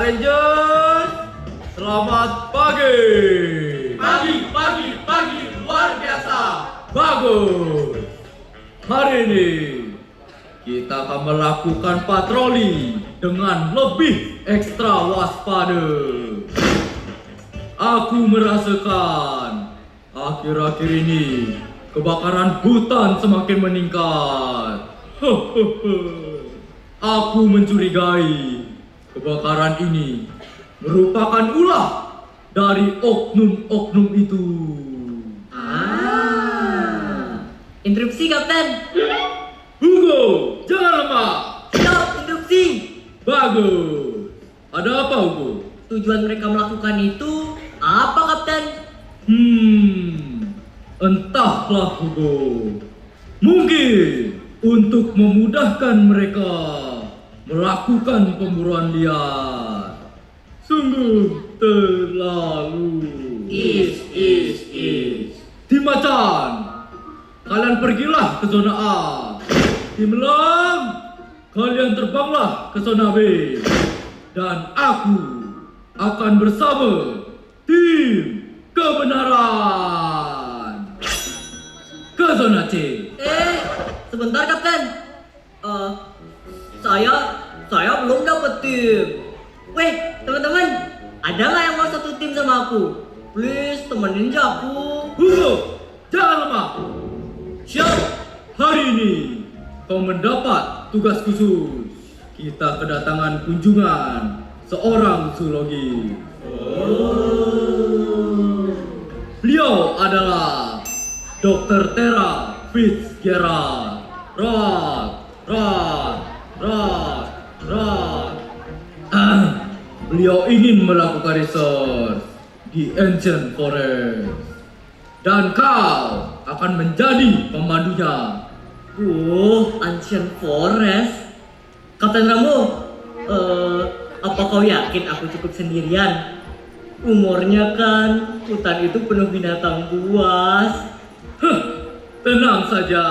Rangers, selamat pagi. Pagi, luar biasa. Bagus. Hari ini kita akan melakukan patroli dengan lebih ekstra waspada. Aku merasakan akhir-akhir ini kebakaran hutan semakin meningkat. Aku mencurigai kebakaran ini merupakan ulah dari oknum-oknum itu. Interupsi, Kapten. Hugo, jangan lemah. Stop, interupsi. Bagus. Ada apa, Hugo? Tujuan mereka melakukan itu apa, Kapten? Entahlah, Hugo. Mungkin untuk memudahkan mereka melakukan pemburuan liar. Sungguh terlalu. Is. Tim Macan, kalian pergilah ke zona A. Tim Elang, kalian terbanglah ke zona B. Dan aku akan bersama tim kebenaran ke zona C. Sebentar, Kapten. Saya belum dapet tim. Weh, teman-teman, ada nggak yang mau satu tim sama aku? Please, temenin aja aku. Hugo, jangan lemah. Siap. Hari ini kau mendapat tugas khusus. Kita kedatangan kunjungan seorang zoologi. Beliau adalah Dr. Tera Fitzgerald. Beliau ingin melakukan research di Ancient Forest. Dan kau akan menjadi pemandunya. Ancient Forest. Kapten Rambo, apa kau yakin aku cukup sendirian? Umurnya kan hutan itu penuh binatang buas. Tenang saja.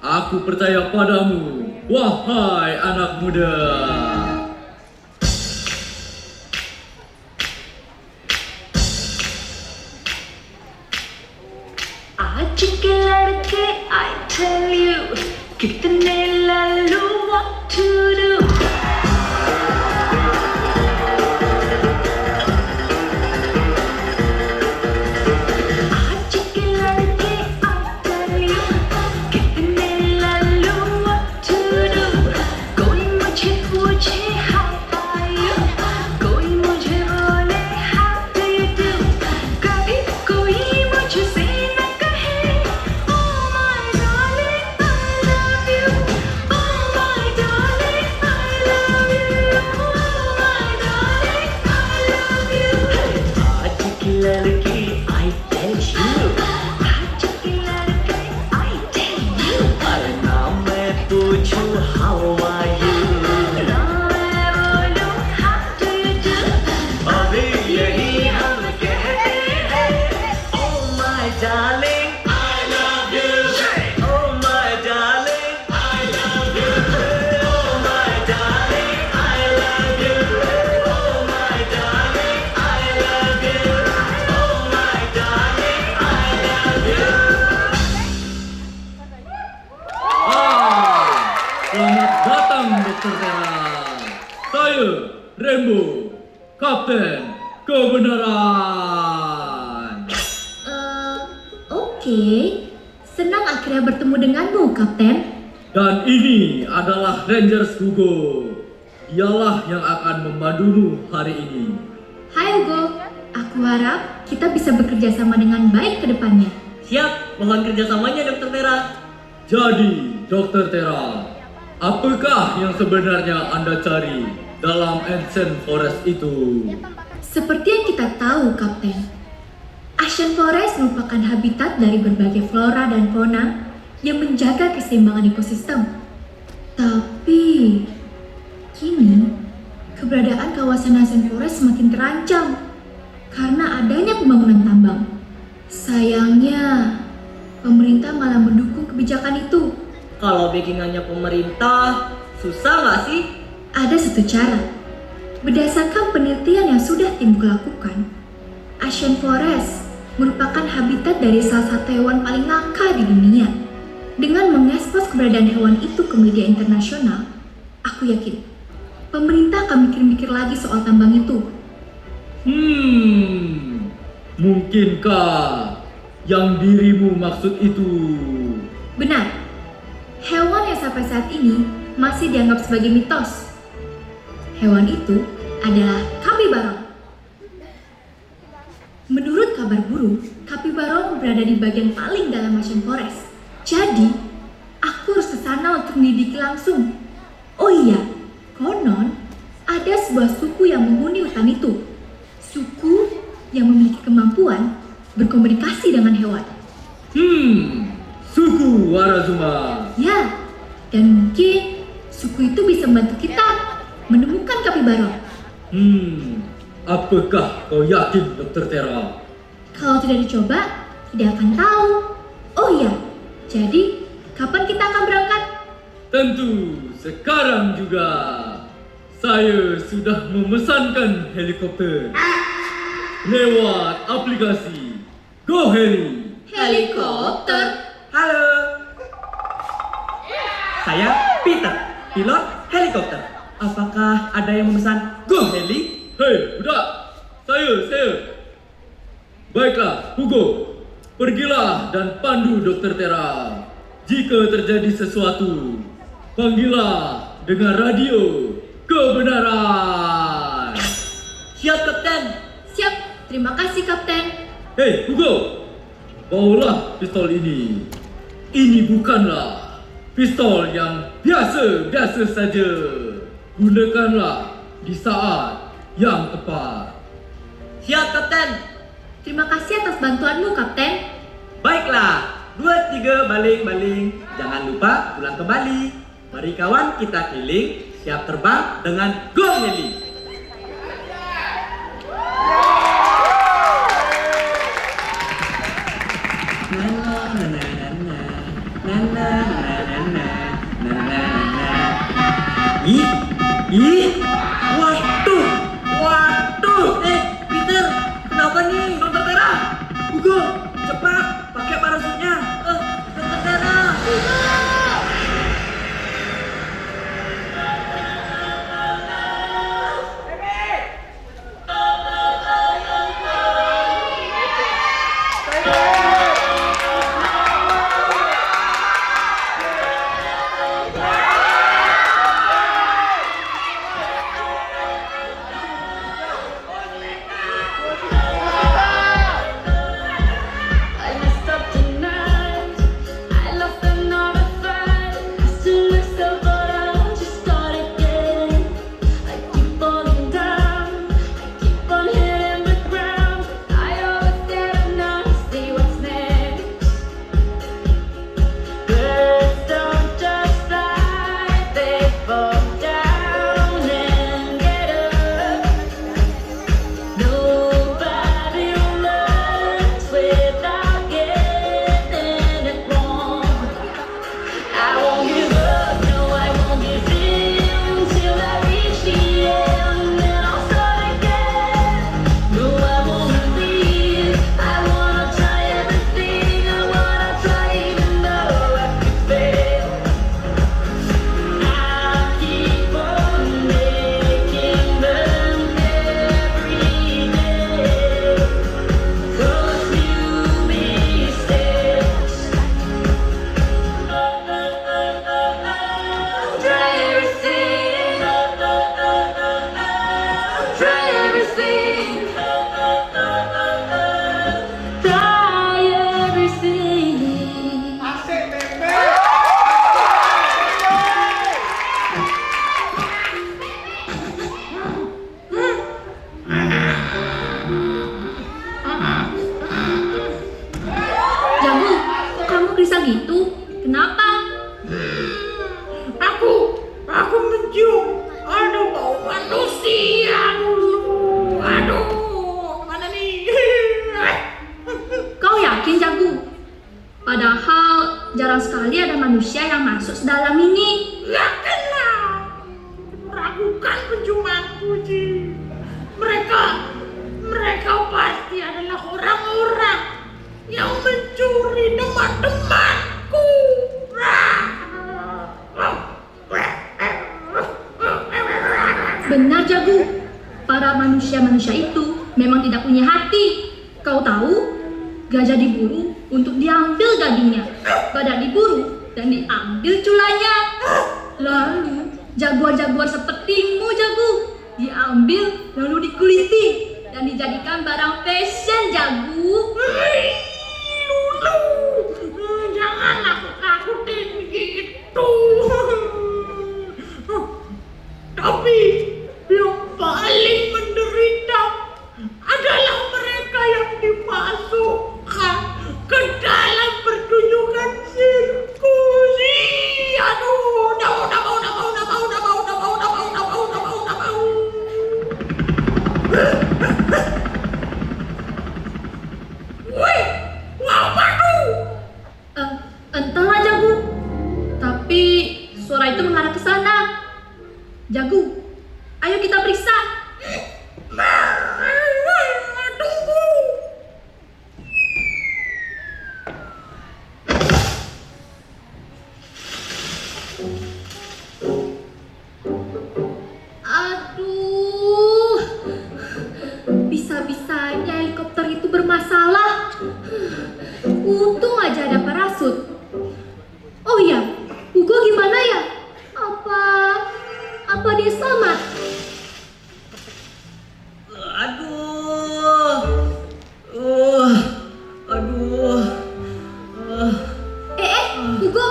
Aku percaya padamu, wahai anak muda. आज के लड़के I tell you कितने Lalu what to do आज के लड़के I tell you कितने Lalu what to do कोई मुझे पूछे how are you कोई मुझे बोले how do you do कभी कोई मुझसे न कहे oh my darling I love you oh my darling I love you oh my darling I love you आज की लड़की I tell you. आज के लड़के I tell you अरे नाम मैं पूछूं how are you? ना मैं बोलूं how do you do अभी यही हम कहते हैं oh my darling I love you oh my darling I love you oh my darling I love you oh my darling I love you oh my darling I love you. Selamat datang, Dr. Tera. Saya Rembo, Kapten Kebenaran. Oke. Senang akhirnya bertemu denganmu, Kapten. Dan ini adalah Rangers Hugo. Dialah yang akan membantumu hari ini. Hai Hugo, aku harap kita bisa bekerja sama dengan baik ke depannya. Siap, mohon kerjasamanya Dr. Tera. Jadi, Dr. Tera, apakah yang sebenarnya Anda cari dalam Ancient Forest itu? Seperti yang kita tahu, Kapten, Ancient Forest merupakan habitat dari berbagai flora dan fauna yang menjaga keseimbangan ekosistem. Tapi, kini keberadaan kawasan Ancient Forest semakin terancam karena adanya pembangunan tambang. Sayangnya, pemerintah malah mendukung kebijakan itu. Kalau backingannya pemerintah, susah nggak sih? Ada satu cara. Berdasarkan penelitian yang sudah timku lakukan, Asian Forest merupakan habitat dari salah satu hewan paling langka di dunia. Dengan mengekspos keberadaan hewan itu ke media internasional, aku yakin pemerintah akan mikir-mikir lagi soal tambang itu. Mungkinkah yang dirimu maksud itu? Benar, hewan yang sampai saat ini masih dianggap sebagai mitos. Hewan itu adalah kapibara. Menurut kabar burung, kapibara berada di bagian paling dalam Asian Forest. Jadi, aku harus ke sana untuk menyelidiki langsung. Oh iya, konon ada sebuah suku yang menghuni hutan itu. Suku yang memiliki kemampuan berkomunikasi dengan hewan. Suku Warazuma. Ya, dan mungkin suku itu bisa membantu kita menemukan kapibara. Apakah kau yakin, Dr. Tera? Kalau tidak dicoba, tidak akan tahu. Oh iya, jadi kapan kita akan berangkat? Tentu sekarang juga. Saya sudah memesankan helikopter lewat aplikasi GoHeli. Helikopter? Halo. Saya Peter, pilot helikopter. Apakah ada yang memesan GoHeli? Hei, budak! Saya. Baiklah, Hugo. Pergilah dan pandu Dr. Tera. Jika terjadi sesuatu, panggillah dengan radio kebenaran. Siap, Kapten. Siap, terima kasih Kapten. Hei, Hugo. Bawalah pistol ini. Ini bukanlah pistol yang biasa-biasa saja. Gunakanlah di saat yang tepat. Siap, Kapten. Terima kasih atas bantuanmu Kapten. Baiklah, 2, 3, baling. Jangan lupa pulang ke Bali. Mari kawan kita keliling, siap terbang dengan GoHeli. Ih, waduh, Peter, kenapa nih? Dokter Tera, Hugo, cepat, pakai parasutnya. Dokter Tera, I messed up tonight. I lost another fight. I still messed up, but I'll just start again. I keep falling down. I keep on hitting the ground. I always get up now to see what's next. Birds don't just fly, they fall down and get up. Nobody learns without getting it wrong. I won't give up, no, I won't give in till I reach the end, then I'll start again. No, I won't leave. I wanna try everything. I wanna try even though I could fail. I keep on making them every day. Those new mistakes. Try everything. Try everything. Try everything. Jamu, kok kamu gelisah gitu? Kenapa? Aku mencium ada bau manusia dulu. Aduh, mana nih? Kau yakin Jagu? Padahal jarang sekali ada manusia yang masuk sedalam ini. Yakin lah. Ragukan penciumanku, Ji. Mereka pasti adalah orang-orang yang mencuri teman-temanku. Benar, Jagu. Para manusia-manusia itu memang tidak punya hati. Kau tahu? Gajah diburu untuk diambil dagingnya. Badak diburu dan diambil culanya. Lalu jaguar-jaguar sepertimu, Jagu, diambil lalu dikuliti dan dijadikan barang fashion, Jagu. Lulu, jangan nakut-nakutin gitu. Tapi yang paling menderita adalah mereka yang dimasukkan ke dalam pertunjukan sirkus. Aduh, udah mau. Wih, apa tuh? Entahlah, Jagu. Tapi suara itu mengarah ke sana. Jagu, ayo kita periksa. Tunggu. Aduh, bisa-bisanya helikopter itu bermasalah. Untung aja ada parasut. Oh iya, Hugo gimana ya? Apa dia selamat? Aduh. Hugo,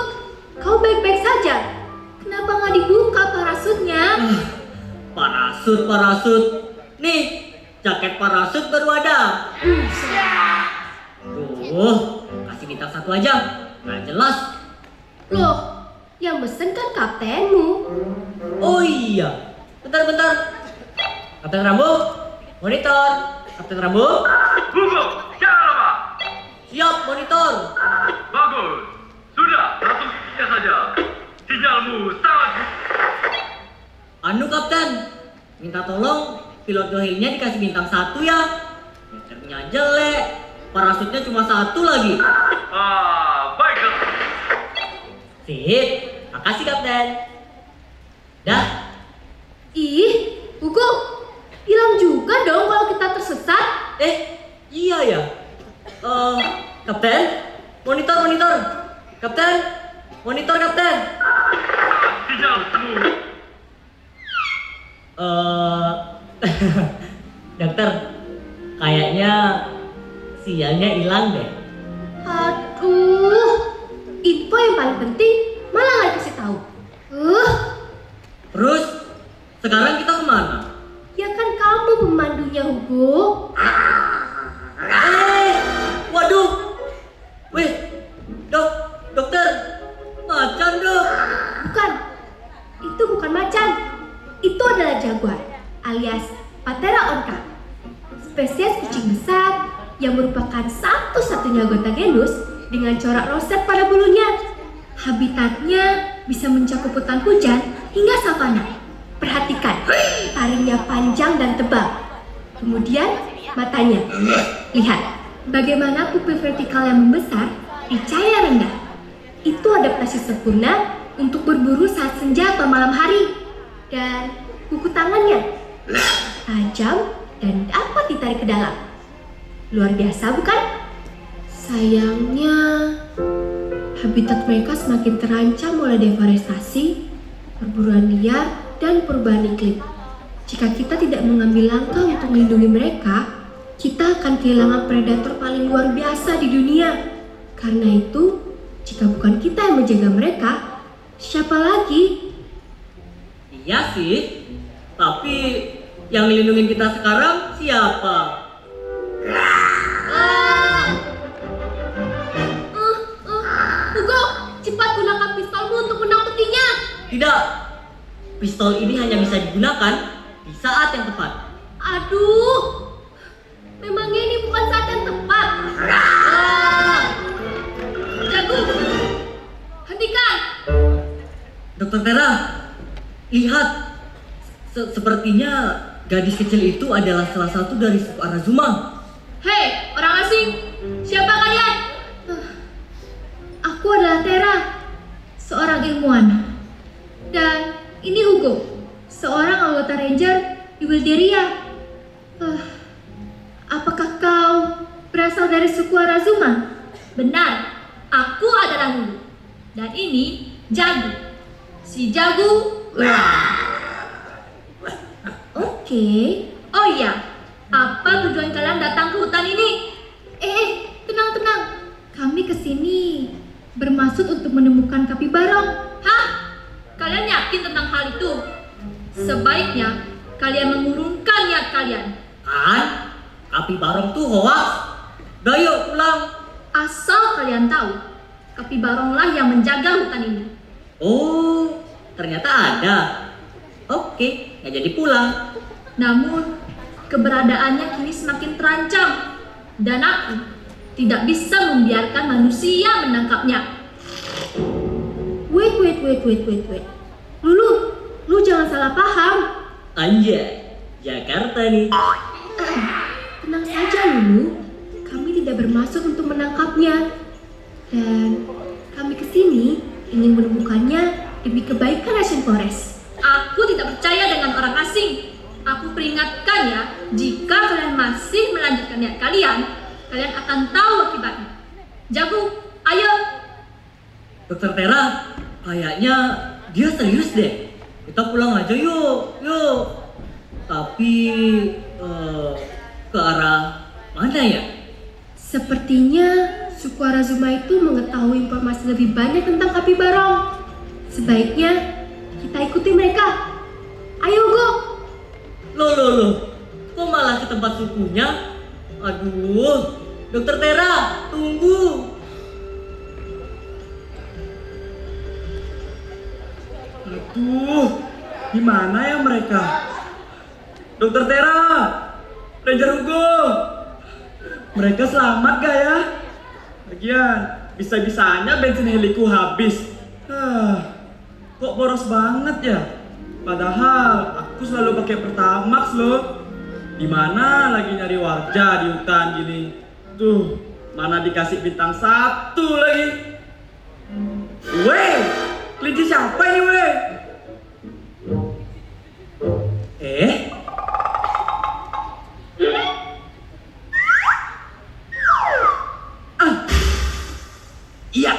kau baik-baik saja? Kenapa nggak dibuka parasutnya? Parasut. Nih, jaket parasut baru ada. Kasih bintang 1 aja. Nggak jelas. Loh, yang mesen kan kaptenmu. Oh iya. Bentar. Kapten Rambo, monitor. Kapten Rambo. Hugo, jalan Pak. Siap, monitor. Bagus. Sudah, langsung saja saja. Sinyalmu sangat Anu Kapten, minta tolong pilot dohilnya dikasih bintang 1 ya. Mecernya jelek, parasutnya cuma 1 lagi. baiklah. Sip, makasih Kapten. Dah. Ih, Hugo, bilang juga dong kalau kita tersesat. Iya ya. Kapten, monitor. Kapten, monitor Kapten. Sinyalmu. Dokter, kayaknya sinyalnya hilang deh. Aduh, info yang paling penting malah nggak dikasih tahu. Terus, sekarang kita kemana? Ya kan kamu pemandunya, Hugo. Waduh. Wih, dokter, macan dok. Bukan, itu bukan macan. Itu adalah jaguar, alias Panthera orca. Spesies kucing besar yang merupakan satu-satunya anggota genus dengan corak roset pada bulunya. Habitatnya bisa mencakup hutan hujan hingga savana. Perhatikan, taringnya panjang dan tebal. Kemudian matanya. Lihat, bagaimana pupil vertikal yang membesar di cahaya rendah. Itu adaptasi sempurna untuk berburu saat senja atau malam hari. Dan kuku tangannya tajam dan dapat ditarik ke dalam. Luar biasa bukan? Sayangnya habitat mereka semakin terancam oleh deforestasi, perburuan liar, dan perubahan iklim. Jika kita tidak mengambil langkah untuk melindungi mereka, kita akan kehilangan predator paling luar biasa di dunia. Karena itu, jika bukan kita yang menjaga mereka, siapa lagi? Iya sih, tapi yang melindungi kita sekarang siapa? Hugo, cepat gunakan pistolmu untuk menakutinya. Tidak, pistol ini hanya bisa digunakan di saat yang tepat. Aduh, memangnya ini bukan saat yang tepat. Jago, hentikan. Dokter Tera, lihat, Sepertinya gadis kecil itu adalah salah satu dari suku Arazuma. Hei, orang asing, siapa kalian? Aku adalah Tera, seorang ilmuwan. Dan ini Hugo, seorang anggota ranger di Wilderia. Apakah kau berasal dari suku Arazuma? Benar, aku adalah Lulu. Dan ini Jagu. Si Jagu. Oke. Oh iya, apa tujuan kalian datang ke hutan ini? Tenang. Kami kesini bermaksud untuk menemukan Kapibarong. Hah? Kalian yakin tentang hal itu? Sebaiknya kalian mengurungkan niat kalian. Kan? Kapibarong tuh hoax. Udah yuk pulang. Asal kalian tahu, Kapibaronglah yang menjaga hutan ini. Oh, ternyata ada. Oke, nggak jadi pulang. Namun, keberadaannya kini semakin terancam. Dan aku tidak bisa membiarkan manusia menangkapnya. Wait. Lu jangan salah paham. Anjay, Jakarta nih. Tenang saja Lulu, kami tidak bermaksud untuk menangkapnya. Dan kami kesini ingin menemukannya demi kebaikan Asian Forest. Aku tidak percaya dengan orang asing. Aku peringatkan ya, jika kalian masih melanjutkan niat kalian akan tahu akibatnya. Jago, ayo. Dokter Tera, kayaknya dia serius deh. Kita pulang aja yuk. Tapi ke arah mana ya? Sepertinya suku Arazuma itu mengetahui informasi lebih banyak tentang Kapibarong. Sebaiknya kita ikuti mereka. Ayo, Go. Loh. Kok malah ke tempat sukunya? Aduh, Dokter Tera, tunggu. Aduh, gimana ya mereka? Dokter Tera, Ranger Hugo, mereka selamat gak ya? Lagian, bisa-bisanya bensin heliku habis. Kok boros banget ya? Padahal aku selalu pakai Pertamax loh. Dimana lagi nyari warga di hutan gini? Tuh, mana dikasih bintang 1 lagi? Weh, kelinci siapa ini weh? Iya.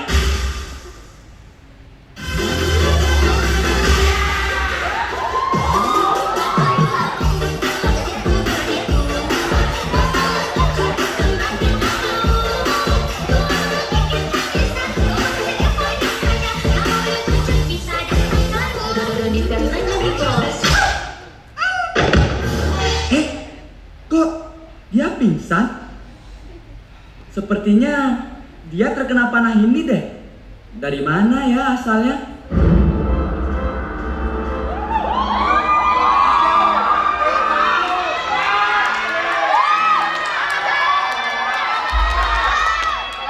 Kok dia pingsan? Sepertinya dia terkena panah ini deh. Dari mana ya asalnya?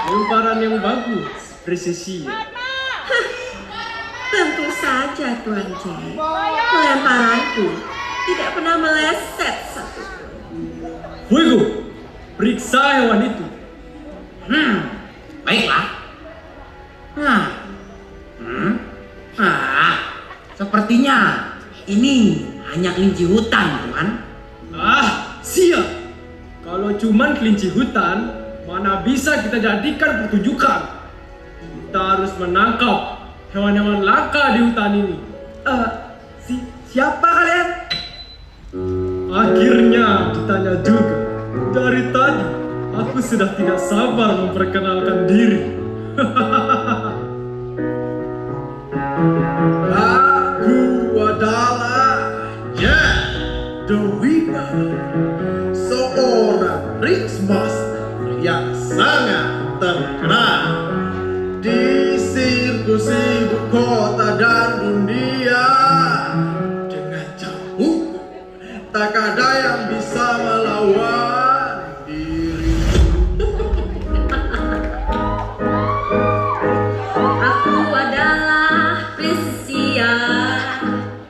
Lemparan yang bagus, presisi. Tentu saja Tuan Jack. Pelemparanku tidak pernah meleset satupun. Fuego, periksa hewan itu. Baiklah. Sepertinya ini hanya kelinci hutan, Tuan. Siap. Kalau cuman kelinci hutan, mana bisa kita jadikan pertunjukan? Kita harus menangkap hewan-hewan langka di hutan ini. Siapa kalian? Akhirnya ditanya juga. Dari tadi aku sudah tidak sabar memperkenalkan diri. Aku adalah Jack the Ripper, seorang Riksmaster yang sangat terkenal di sirkus ibu kota dan dunia. Dengan cambukku, tak ada yang bisa melawan diri. Aku adalah Prisia,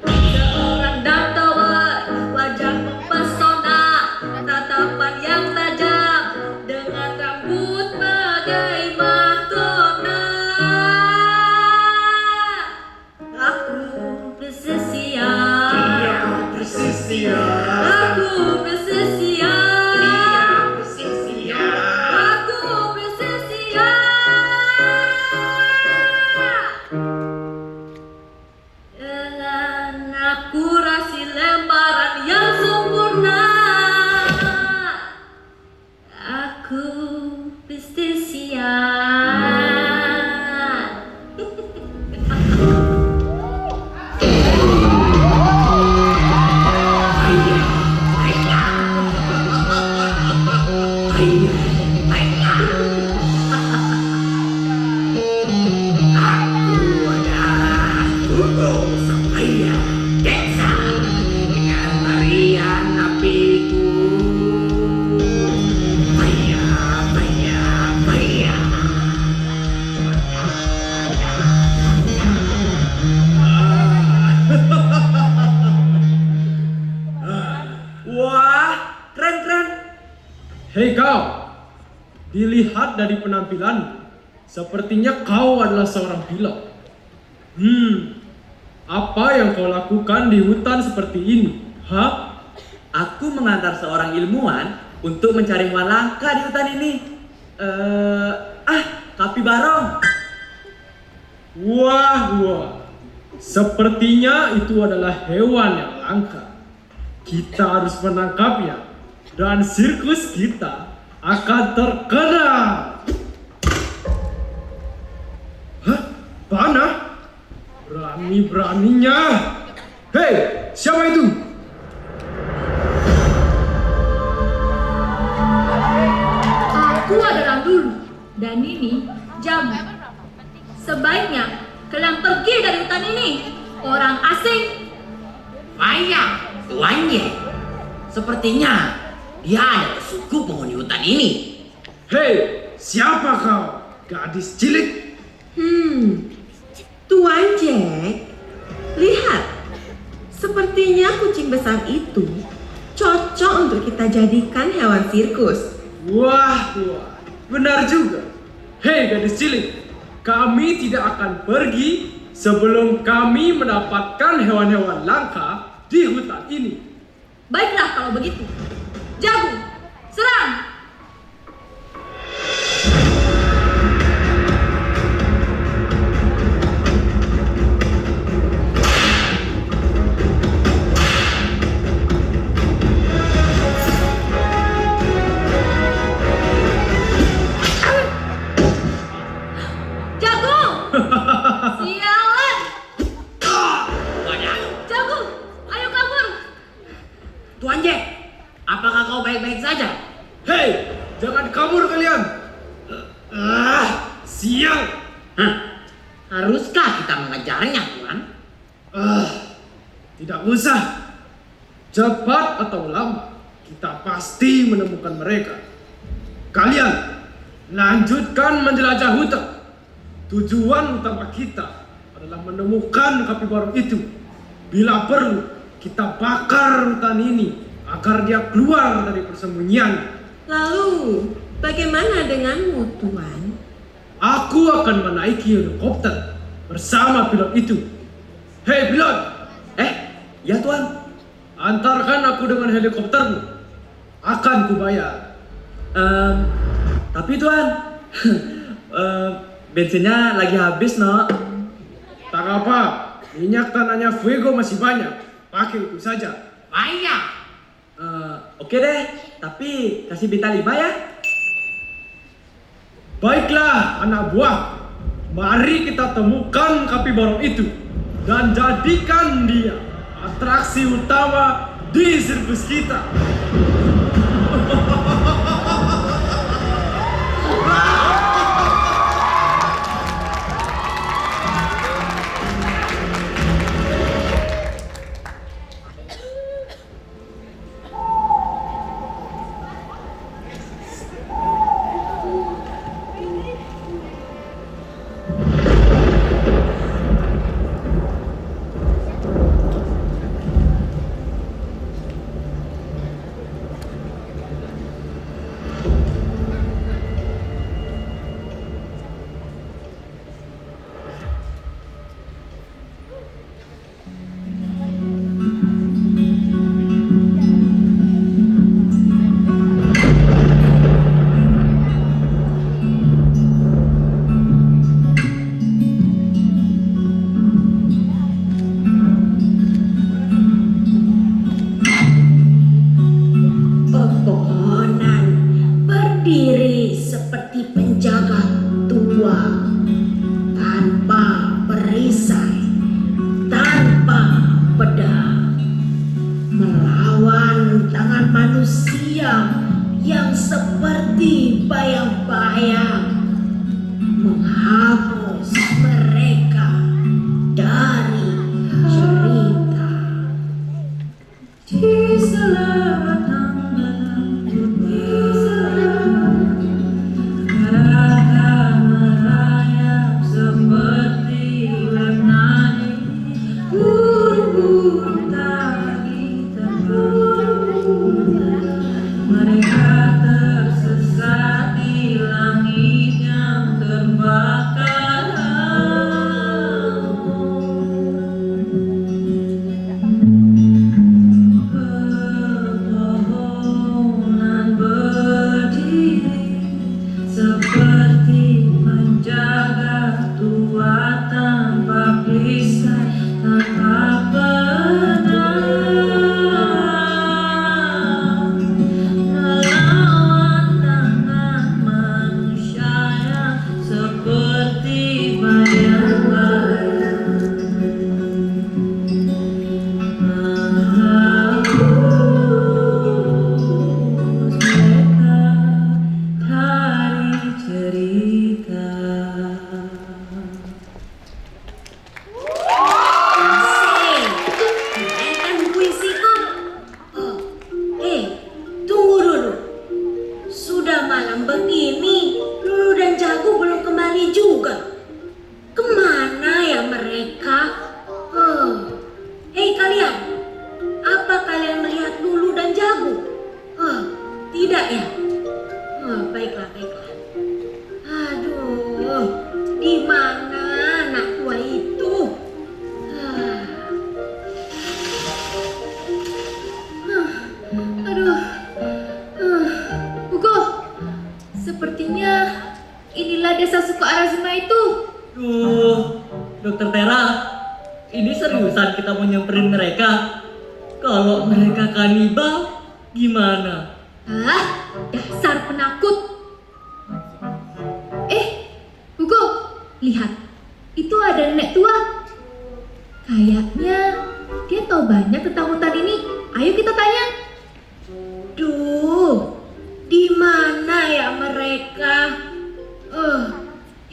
seorang Dark Tower Hei kau, dilihat dari penampilan, sepertinya kau adalah seorang pilot. Apa yang kau lakukan di hutan seperti ini? Hah? Aku mengantar seorang ilmuwan untuk mencari hewan langka di hutan ini. Kapibarong. Wah. Sepertinya itu adalah hewan yang langka. Kita harus menangkapnya dan sirkus kita akan terkenal. Hah? Panah? Berani-beraninya. Hei, siapa itu? Aku adalah Lulu dan ini Jamu. Sebaiknya kalian pergi dari hutan ini, orang asing. Ayah, Tuan Jack. Sepertinya dia adalah suku penghuni hutan ini. Hei, siapa kau? Gadis cilik? Tuan Jack, lihat. Sepertinya kucing besar itu cocok untuk kita jadikan hewan sirkus. Wah, benar juga. Hei gadis cilik, kami tidak akan pergi sebelum kami mendapatkan hewan-hewan langka di hutan ini. Baiklah kalau begitu. Jago, serang! Jago! Sialan! Jago, ayo kabur! Tuan Jack, apakah kau baik-baik saja? Hei, jangan kabur kalian. Sial. Haruskah kita mengejarnya, Tuan? Tidak usah. Cepat atau lambat, kita pasti menemukan mereka. Kalian, lanjutkan menjelajah hutan. Tujuan utama kita adalah menemukan kapibarong itu. Bila perlu, kita bakar hutan ini agar dia keluar dari persembunyian. Lalu, bagaimana denganmu, Tuan? Aku akan menaiki helikopter bersama pilot itu. Hei pilot, Ya Tuan. antarkan aku dengan helikoptermu. Akan kubayar. Tapi Tuan, bensinnya lagi habis, no. Tak apa, minyak tanahnya Fuego masih banyak. Pakai itu saja. Ayah, Oke deh, tapi kasih bintang 5 ya. Baiklah anak buah, mari kita temukan kapibarong itu dan jadikan dia atraksi utama di sirkus kita. Pepohonan berdiri seperti penjaga tua, tanpa perisai, tanpa pedang, melawan tangan manusia yang seperti bayang-bayang, menghapus mereka dari cerita. Di selatan merayap seperti warnanya, burung tak kita mereka Seriusan kita mau nyamperin mereka? Kalau mereka kanibal, gimana? Ah, dasar penakut. Hugo, lihat. Itu ada nenek tua. Kayaknya dia tahu banyak tentang hutan ini. Ayo kita tanya. Duh, di mana ya mereka?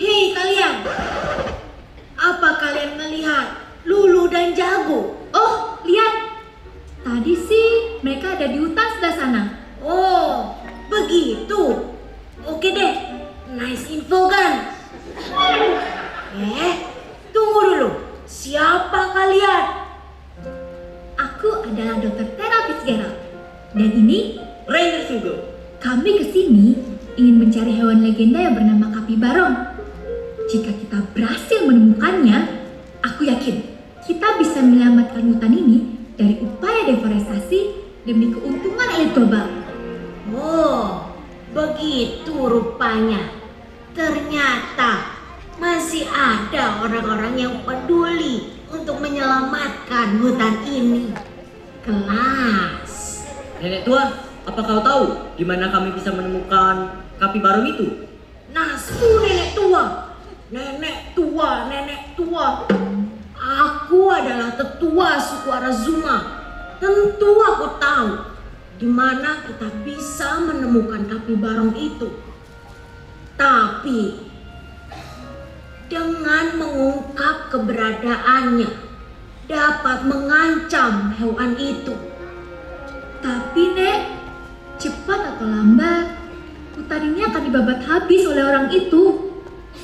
Hei kalian, apa kalian melihat Lulu dan Jago? Oh, lihat. Tadi sih mereka ada di hutan sebelah sana. Oh, begitu. Oke deh, nice info kan? Tunggu dulu. Siapa kalian? Aku adalah Dr. Tera Fitzgerald. Dan ini Ranger Sugo. kami kesini ingin mencari hewan legenda yang bernama Kapibarong. Jika kita berhasil menemukannya, aku yakin kita bisa menyelamatkan hutan ini dari upaya deforestasi demi keuntungan elit global. Oh, begitu rupanya. Ternyata masih ada orang-orang yang peduli untuk menyelamatkan hutan ini. Kelas. Nenek tua, apa kau tahu di mana kami bisa menemukan Kapibarong itu? Nasu nenek tua. Nenek tua, nenek tua. Aku adalah tetua suku Arazuma. Tentu aku tahu di mana kita bisa menemukan Kapibarong itu. Tapi dengan mengungkap keberadaannya dapat mengancam hewan itu. Tapi Nek, cepat atau lambat, hutan ini akan dibabat habis oleh orang itu.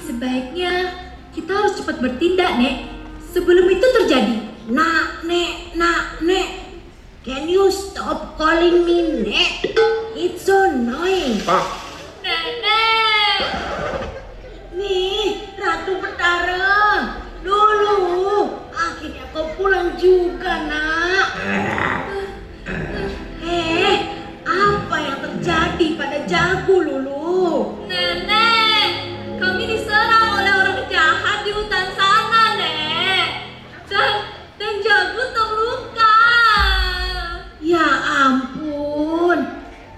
Sebaiknya kita harus cepat bertindak, Nek, sebelum itu terjadi. Nek. Can you stop calling me Nek? It's so annoying. Nenek! Nih, Ratu Betara. Lulu, akhirnya kau pulang juga, Nak. Apa yang terjadi pada Jago, Lulu? Nenek, kami diserang oleh orang jahat di hutan sana, Nek. Dan Jago terluka. Ya ampun,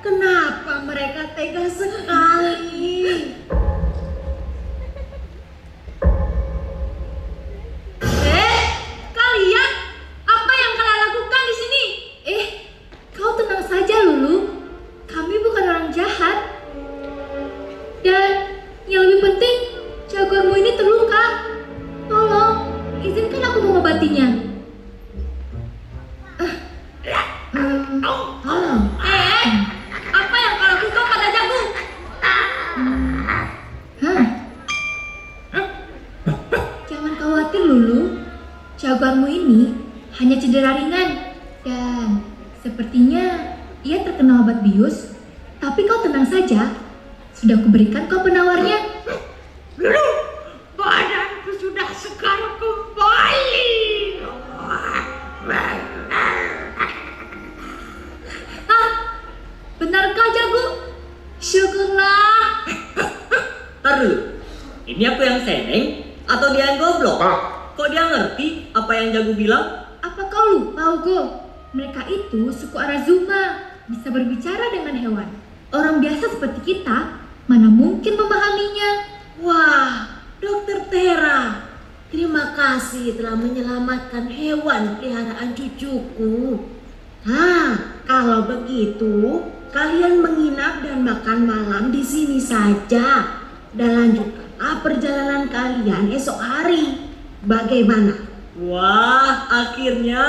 kenapa mereka tega sekali? Kalian, apa yang kalian lakukan di sini? Kau tenang saja, Lulu. Kami bukan orang jahat. Dan yang lebih penting, jaguarmu ini terluka. Tolong, izinkan aku mengobatinya. Tolong. Apa yang kau lakukan pada jagung? Jangan khawatir, Lulu. Jaguarmu ini hanya cedera ringan. Dan sepertinya ia terkena obat bius. Tapi kau tenang saja. Sudah kuberikan kau penawarnya. Badanku sudah segar kembali. Benarkah, Jago? Syukurlah. Taruh, ini aku yang seneng atau dia yang goblok? Kok dia ngerti apa yang Jago bilang? Apa kau lupa, Ugo? Mereka itu suku Arazuma, bisa berbicara dengan hewan. Orang biasa seperti kita, mana mungkin memahaminya. Wah, Dokter Tera, terima kasih telah menyelamatkan hewan peliharaan cucuku. Kalau begitu, kalian menginap dan makan malam di sini saja. Dan lanjutkanlah perjalanan kalian esok hari. Bagaimana? Wah, akhirnya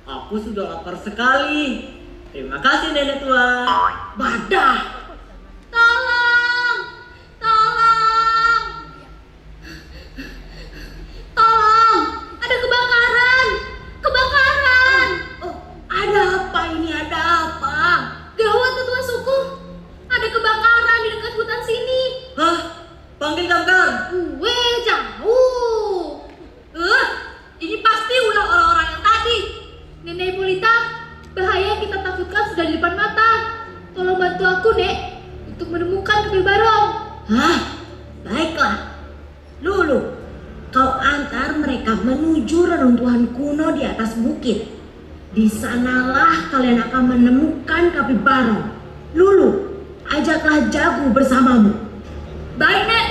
aku sudah lapar sekali. Terima kasih nenek tua. Badah! Tolong! Tolong! Tolong! Ada kebakaran! Kebakaran! Oh, ada apa ini? Ada apa? Gawat, tetua suku! Ada kebakaran di dekat hutan sini. Hah? Panggil damkar. Jauh! Ini pasti ulah orang-orang yang tadi. Nenek Polita, bahaya yang kita takutkan sudah di depan mata. Tolong bantu aku, Nek, untuk menemukan Kapibarong. Baiklah. Lulu, kau antar mereka menuju reruntuhan kuno kuno di atas bukit. Di sanalah kalian akan menemukan Kapibaro. Lulu, ajaklah Jagu bersamamu. Baik, Nek.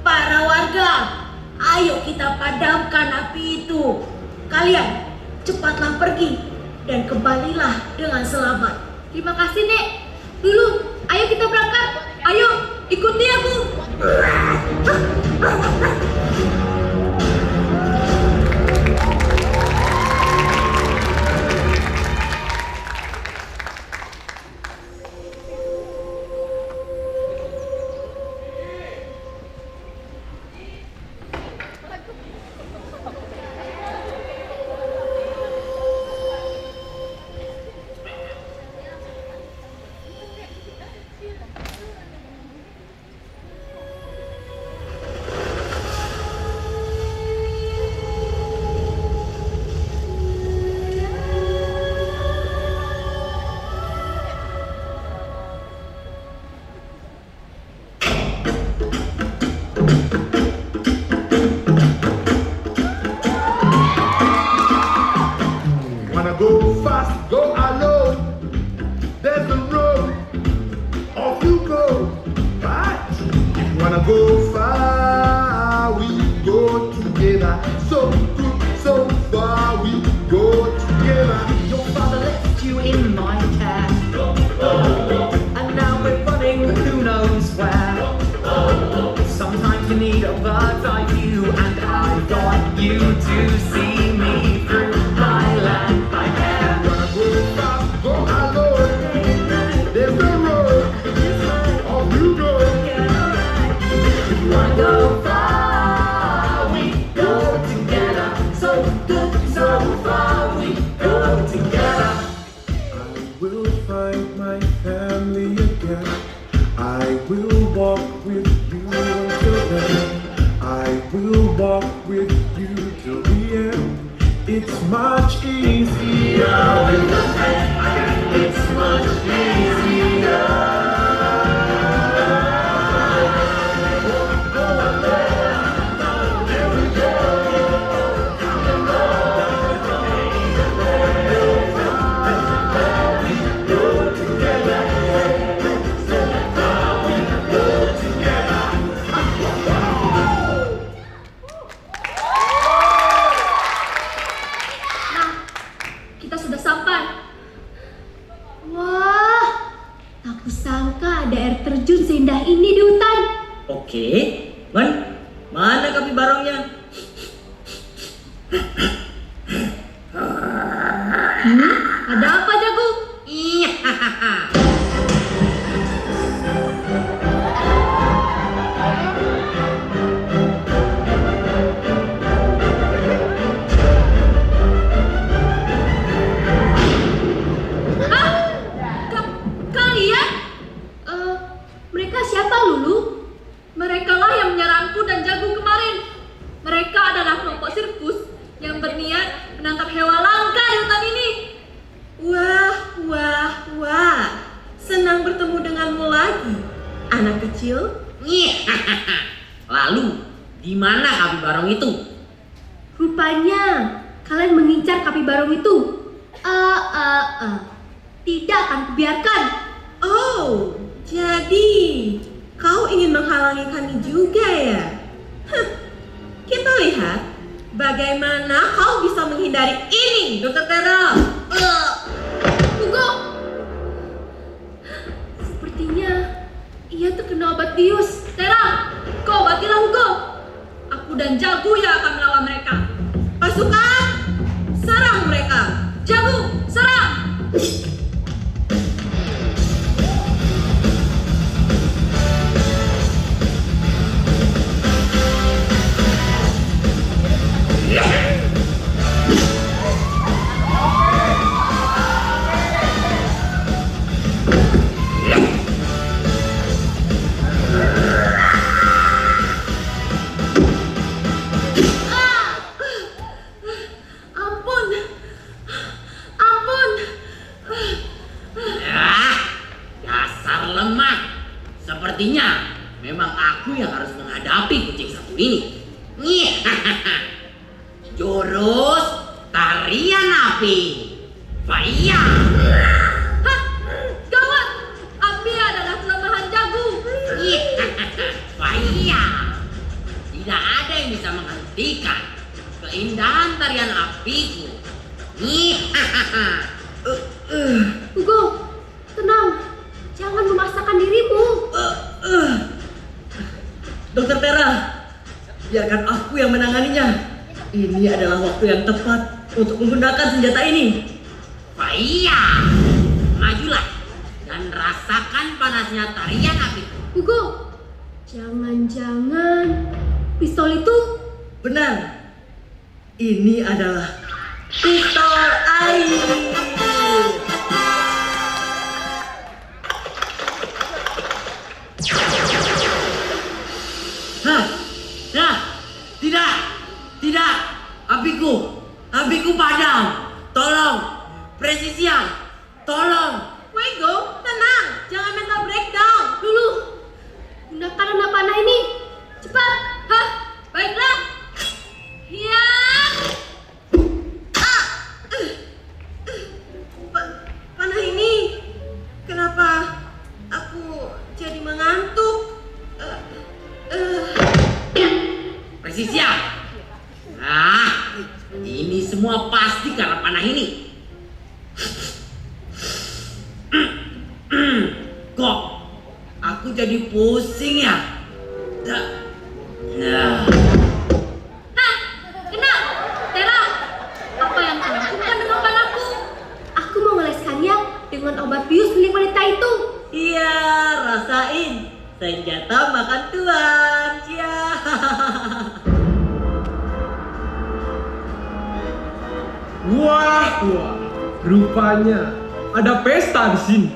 Para warga, ayo kita padamkan api itu. Kalian cepatlah pergi dan kembalilah dengan selamat. Terima kasih, Nek. Dulu, ayo kita berangkat. Ayo, ikuti aku. Wanna go fast, go alone. There's the road, off you go. Right? Wanna go far, we go together. So good, so far, we go together. Your father left you in my care, and now we're running who knows where. Sometimes you need a bird's eye view, and I've got you to see me through my land, my hair. Wanna go fast, go alone. There's the road, off you go. Wanna go far, we go together. So good, so far, we go together. I will find my family again. I will walk with you until then. I will walk with you till the end. It's much easier with a friend. It's much easier. Nah, kita sudah sampai. Wah, tak kusangka ada air terjun seindah ini di hutan. Oke, mana Kapibaronya? Ada apa, Jagu? Iya. Kalian? Mereka siapa, Lulu? Merekalah yang menyerangku dan Jagu kemarin. Mereka adalah kelompok sirkus yang berniat menangkap hewan langka di hutan ini. Wah, wah, wah. Senang bertemu denganmu lagi, anak kecil. Iya. Lalu, di mana Kapibarong itu? Rupanya kalian mengincar Kapibarong itu. Tidak akan kubiarkan. Oh, jadi kau ingin menghalangi kami juga ya? Kita lihat bagaimana kau bisa menghindari ini, Dr. Tera. Hugo! Sepertinya ia terkena obat bius. Tera, kau obatilah Hugo. Aku dan Jagu yang akan melawan mereka. Pasukan, serang mereka. Jagu, serang! Ampun, ampun. Dasar lemah. Sepertinya memang aku yang harus menghadapi kucing satu ini. Jurus tarian api. Faya. Hah? Gawat! Api adalah kelemahan jago. Faya. Tidak ada yang bisa menghentikan keindahan tarian apiku. Hugo, tenang. Jangan memaksakan dirimu. Dokter Tera, biarkan aku yang menanganinya. Ini adalah waktu yang tepat untuk menggunakan senjata ini. Faya. Majulah dan rasakan panasnya tarian apiku. Hugo, jangan-jangan pistol itu Benar. Ini adalah pistol air. Nah, tidak, apiku padam. Tolong, presisian, tolong. Wego, tenang. Jangan mental breakdown. Dulu. Gunakan anak panah ini. Cepat. Hah? Baiklah. Ya. Panah ini. Kenapa aku jadi mengantuk? Presisian. Ini semua pasti karena panah ini. Kok aku jadi pusing ya? Nah. Hah? Kena! Tera! Apa yang kau lakukan dengan panahku? Aku mau ngoleskannya dengan obat bius milik wanita itu. Iya, rasain. Senjata makan tuan. Ya. Wah, rupanya ada pesta di sini.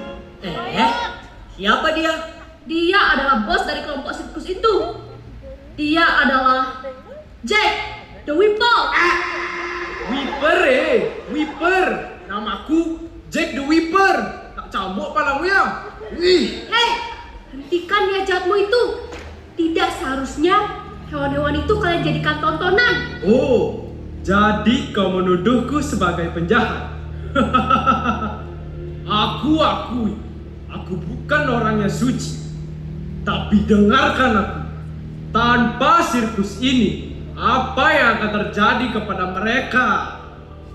Siapa dia? Dia adalah bos dari kelompok sirkus itu. Dia adalah Jack the Whipple. Whipper. Namaku Jack the Whipper. Tak cambuk palamu ya. Hei, hentikan niat jahatmu itu. Tidak seharusnya hewan-hewan itu kalian jadikan tontonan. Oh, jadi kau menuduhku sebagai penjahat. Aku akui, aku bukan orang yang suci. Tapi dengarkan aku. Tanpa sirkus ini, apa yang akan terjadi kepada mereka?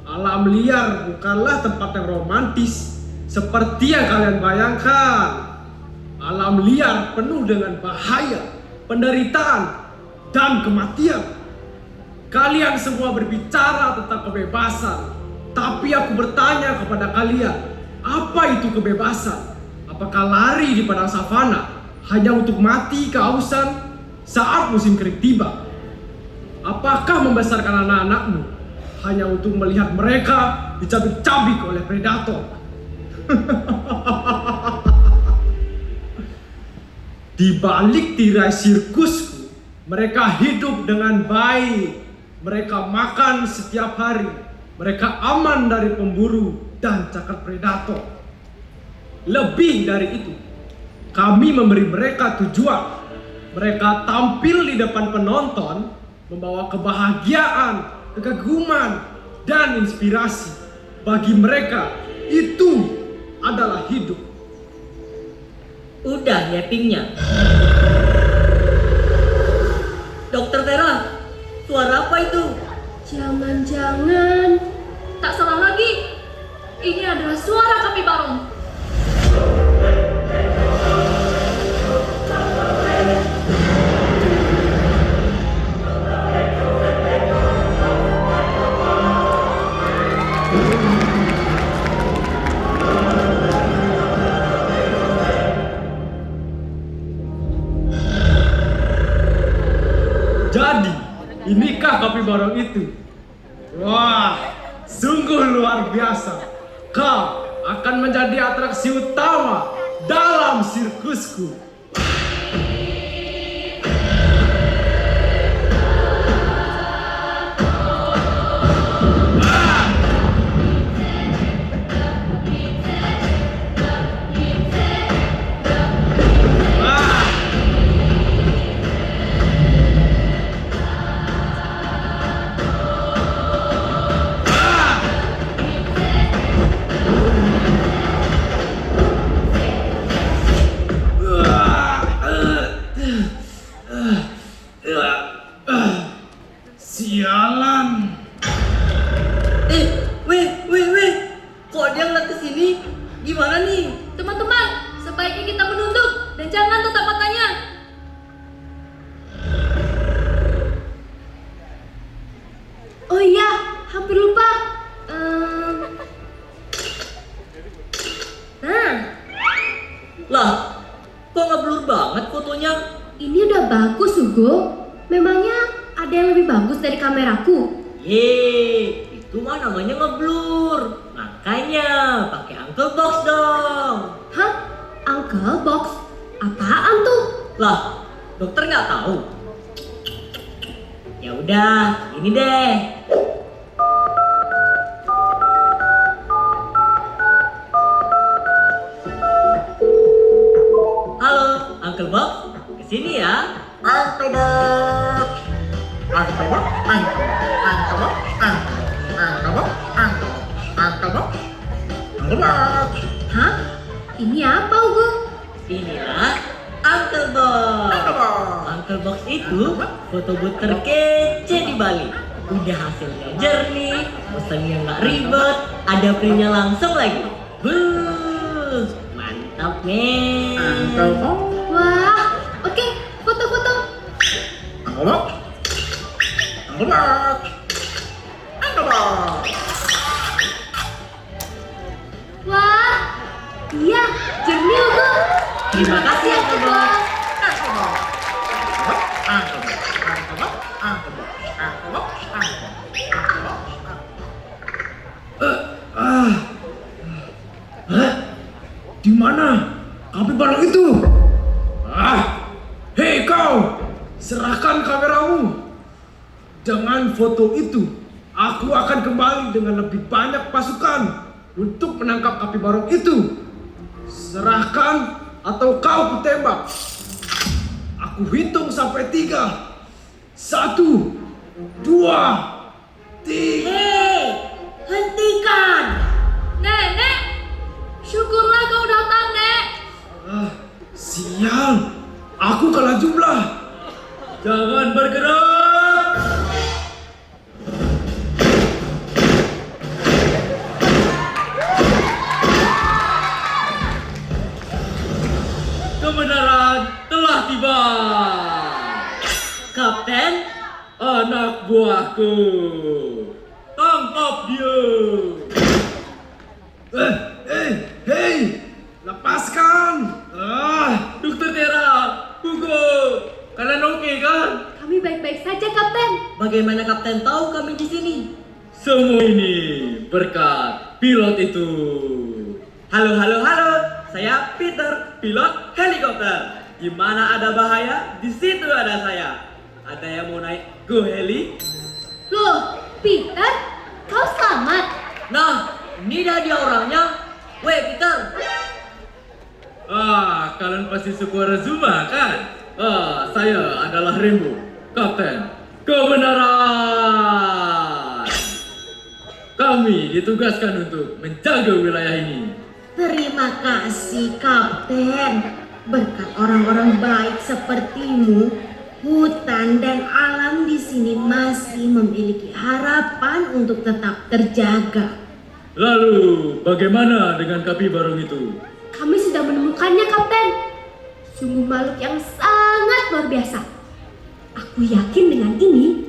Alam liar bukanlah tempat yang romantis seperti yang kalian bayangkan. Alam liar penuh dengan bahaya, penderitaan, dan kematian. Kalian semua berbicara tentang kebebasan, tapi aku bertanya kepada kalian, apa itu kebebasan? Apakah lari di padang savana hanya untuk mati kehausan saat musim kering tiba? Apakah membesarkan anak-anakmu hanya untuk melihat mereka dicabik-cabik oleh predator? Di balik tirai sirkusku, mereka hidup dengan baik. Mereka makan setiap hari. Mereka aman dari pemburu dan cakar predator. Lebih dari itu, kami memberi mereka tujuan. Mereka tampil di depan penonton, membawa kebahagiaan, kekaguman, dan inspirasi. Bagi mereka, itu adalah hidup. Udah yappingnya. Dokter Tera, suara apa itu? Jangan-jangan Tak salah lagi. Ini adalah suara Kapi Barong. Jadi, inikah Kapi Barong itu? Wah, sungguh luar biasa. Kau akan menjadi atraksi utama dalam sirkusku. Weh. Kok dia ngeliat ke sini? Gimana nih? Teman-teman, sebaiknya kita menunduk dan jangan tatap matanya. Oh iya, hampir lupa. Nah, Lah, kok nggak blur banget fotonya? ini udah bagus, Hugo. Memangnya ada yang lebih bagus dari kameraku? Itu mah namanya ngeblur. Makanya pakai Uncle Box dong. Hah? Uncle Box? Apaan tuh? Lah, dokter nggak tahu. Ya udah, ini deh. Halo, Uncle Box. Kesini ya. Uncle Box. Uncle Box. Uncle Box. Uncle Box. Uncle Box. Uncle Box. Hah? Ini apa, Hugo? Inilah Uncle Box. Uncle Box itu foto booth terkece di Bali. Udah hasilnya jernih, pesannya nggak ribet, ada printnya langsung lagi. Mantap men. Uncle Box. Wah, oke, foto-foto. Uncle Box. Uncle Box. Uncle Box. Wah, iya, jernih, Hugo. Terima kasih Uncle Box. Uncle Box. Uncle Box. Uncle Box. Uncle Box. Uncle Box. Uncle Box. Di mana kapibara itu? Hei kau, serahkan kameramu. Dengan foto itu, aku akan kembali dengan lebih banyak pasukan untuk menangkap kapibara itu. Serahkan atau kau kutembak. Aku hitung sampai 3. 1, 2, 3. Hei, hentikan! Nenek, syukurlah kau datang, Nek. Sial, aku kalah jumlah. Jangan bergerak. Kebenaran telah tiba. Kapten, Anak buahku, tangkap dia. Hei, lepaskan. Dokter Tera, Hugo, kalian oke kan? Kami baik-baik saja, Kapten. bagaimana Kapten tahu kami di sini? Semua ini berkat pilot itu. Halo, saya Peter, pilot helikopter. Di mana ada bahaya, di situ ada saya. Ada yang mau naik go heli? Loh, Peter, kau selamat. Nah, ini dia orangnya. Weh, Peter. Kalian pasti Sukuara Zuma kan? Saya adalah Rainbow, Kapten Kebenaran. Kami ditugaskan untuk menjaga wilayah ini. Terima kasih, Kapten. Berkat orang-orang baik sepertimu, hutan dan alam di sini masih memiliki harapan untuk tetap terjaga. Lalu, bagaimana dengan kapibara itu? Kami sudah menemukannya, Kapten. Sungguh makhluk yang sangat luar biasa. Aku yakin dengan ini,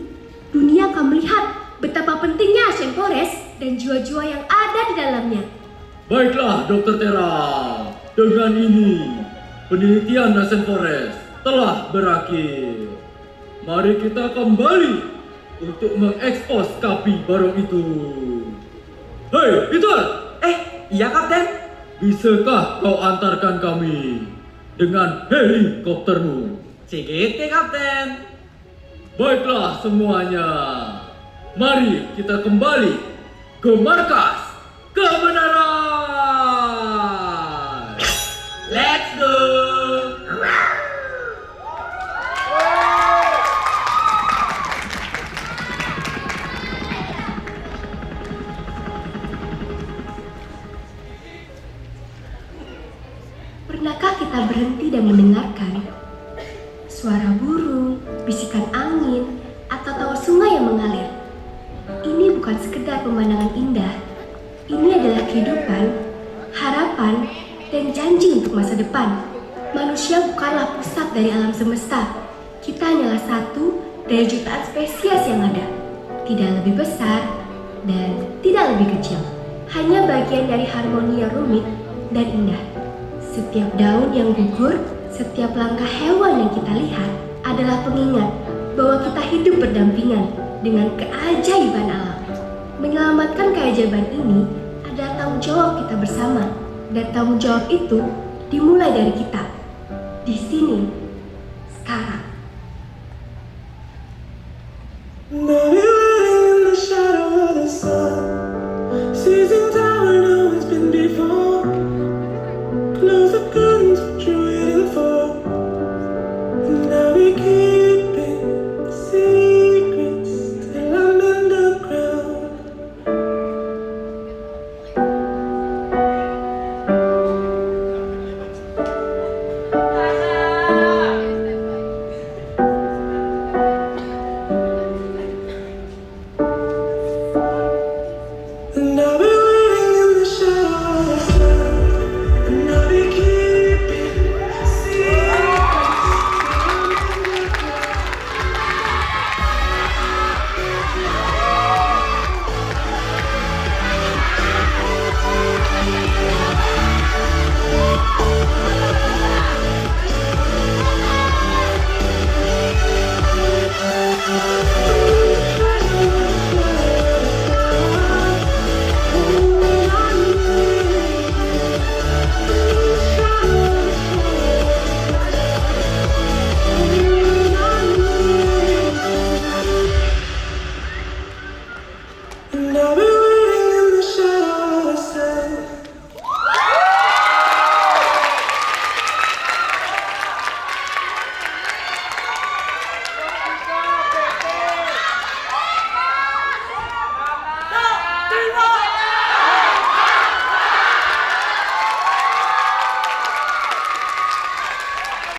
dunia akan melihat betapa pentingnya Ashen Forest dan jiwa-jiwa yang ada di dalamnya. Baiklah, Dokter Tera. Dengan ini, penelitian Ashen Forest telah berakhir. Mari kita kembali untuk mengekspos kapibara itu. Hei, Peter! Iya Kapten. Bisakah kau antarkan kami dengan helikoptermu? CGT Kapten. Baiklah semuanya. Mari kita kembali ke markas kebenaran. Let's go. Pernahkah kita berhenti dan mendengarkan suara burung, bisikan angin, atau tawa sungai yang mengalir? Ini bukan sekedar pemandangan indah. Ini adalah kehidupan, harapan, dan janji untuk masa depan. Manusia bukanlah pusat dari alam semesta. Kita hanyalah satu dari jutaan spesies yang ada. Tidak lebih besar dan tidak lebih kecil. Hanya bagian dari harmoni yang rumit dan indah. Setiap daun yang gugur, setiap langkah hewan yang kita lihat adalah pengingat bahwa kita hidup berdampingan dengan keajaiban alam. Menyelamatkan keajaiban ini adalah tanggung jawab kita bersama, dan tanggung jawab itu dimulai dari kita. Di sini, sekarang.